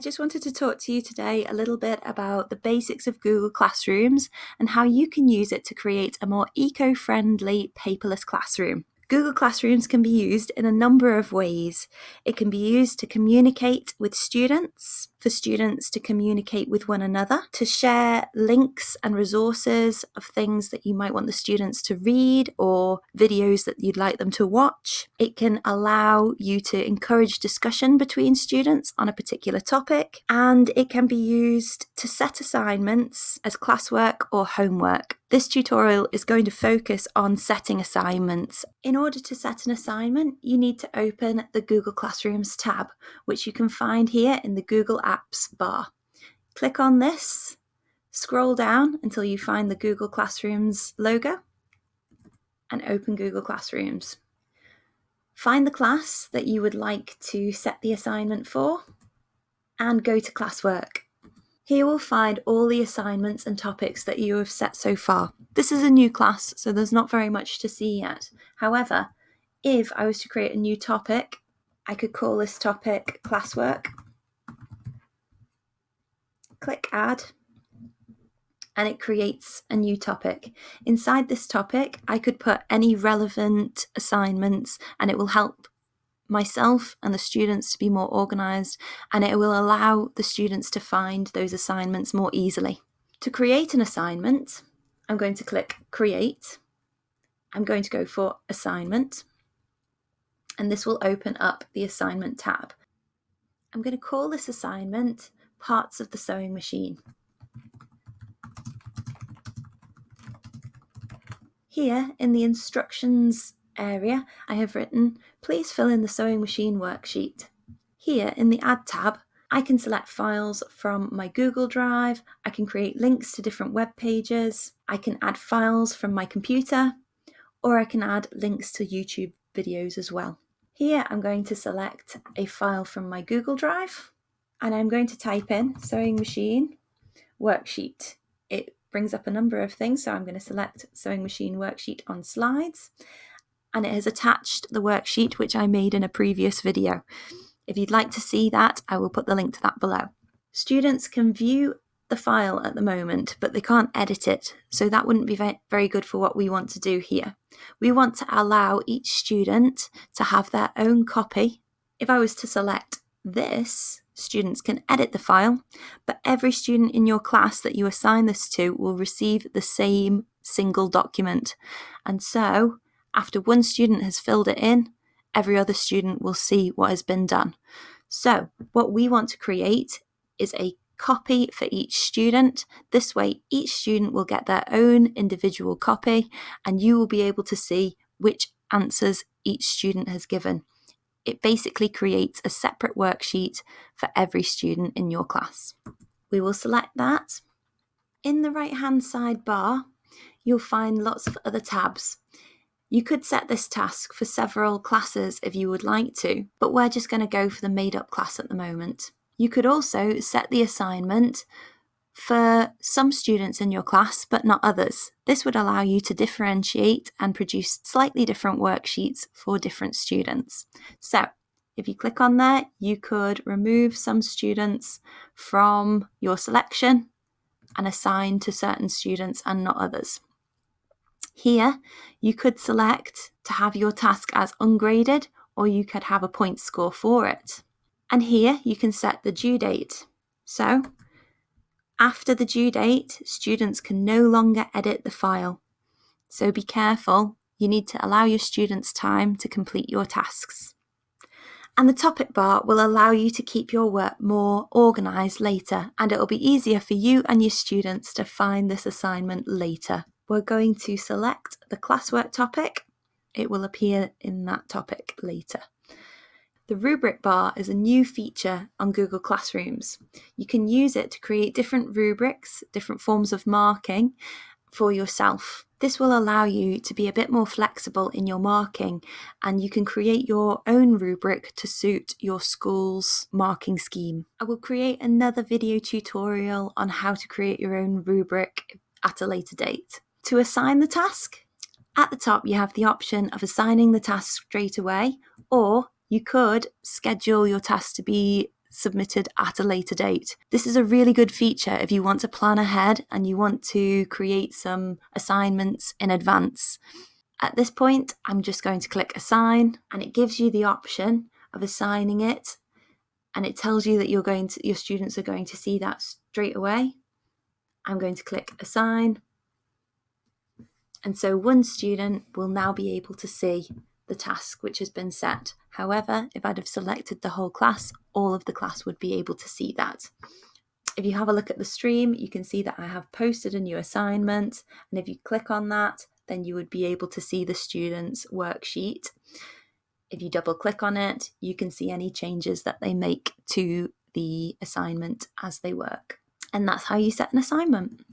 just wanted to talk to you today a little bit about the basics of Google Classrooms and how you can use it to create a more eco-friendly paperless classroom. Google Classrooms can be used in a number of ways. It can be used to communicate with students, for students to communicate with one another, to share links and resources of things that you might want the students to read or videos that you'd like them to watch. It can allow you to encourage discussion between students on a particular topic, and it can be used to set assignments as classwork or homework. This tutorial is going to focus on setting assignments. In order to set an assignment, you need to open the Google Classrooms tab, which you can find here in the Google Apps bar. Click on this, scroll down until you find the Google Classrooms logo, and open Google Classrooms. Find the class that you would like to set the assignment for, and go to classwork. Here we'll find all the assignments and topics that you have set so far. This is a new class, so there's not very much to see yet. However, if I was to create a new topic, I could call this topic classwork. Click add, and it creates a new topic. Inside this topic, I could put any relevant assignments, and it will help myself and the students to be more organised, and it will allow the students to find those assignments more easily. To create an assignment, I'm going to click Create. I'm going to go for Assignment, and this will open up the Assignment tab. I'm going to call this assignment Parts of the Sewing Machine. Here in the instructions area, I have written, please fill in the sewing machine worksheet. Here in the Add tab, I can select files from my Google Drive, I can create links to different web pages, I can add files from my computer, or I can add links to YouTube videos as well. Here I'm going to select a file from my Google Drive, and I'm going to type in sewing machine worksheet. It brings up a number of things, so I'm going to select sewing machine worksheet on slides, and it has attached the worksheet which I made in a previous video. If you'd like to see that, I will put the link to that below. Students can view the file at the moment, but they can't edit it, so that wouldn't be very good for what we want to do here. We want to allow each student to have their own copy. If I was to select this, students can edit the file, but every student in your class that you assign this to will receive the same single document. And so, after one student has filled it in, every other student will see what has been done. So, what we want to create is a copy for each student. This way, each student will get their own individual copy, and you will be able to see which answers each student has given. It basically creates a separate worksheet for every student in your class. We will select that. In the right-hand side bar, you'll find lots of other tabs. You could set this task for several classes if you would like to, but we're just going to go for the made-up class at the moment. You could also set the assignment for some students in your class, but not others. This would allow you to differentiate and produce slightly different worksheets for different students. So, if you click on there, you could remove some students from your selection and assign to certain students and not others. Here, you could select to have your task as ungraded, or you could have a point score for it. And here, you can set the due date. So, after the due date, students can no longer edit the file. So be careful, you need to allow your students time to complete your tasks. And the topic bar will allow you to keep your work more organised later, and it will be easier for you and your students to find this assignment later. We're going to select the classwork topic. It will appear in that topic later. The Rubric Bar is a new feature on Google Classrooms. You can use it to create different rubrics, different forms of marking for yourself. This will allow you to be a bit more flexible in your marking, and you can create your own rubric to suit your school's marking scheme. I will create another video tutorial on how to create your own rubric at a later date. To assign the task, at the top you have the option of assigning the task straight away, or you could schedule your task to be submitted at a later date. This is a really good feature if you want to plan ahead and you want to create some assignments in advance. At this point, I'm just going to click Assign, and it gives you the option of assigning it, and it tells you that your students are going to see that straight away. I'm going to click Assign, and so one student will now be able to see the task which has been set. However, if I'd have selected the whole class, all of the class would be able to see that. If you have a look at the stream, you can see that I have posted a new assignment, and if you click on that, then you would be able to see the student's worksheet. If you double click on it, you can see any changes that they make to the assignment as they work. And that's how you set an assignment.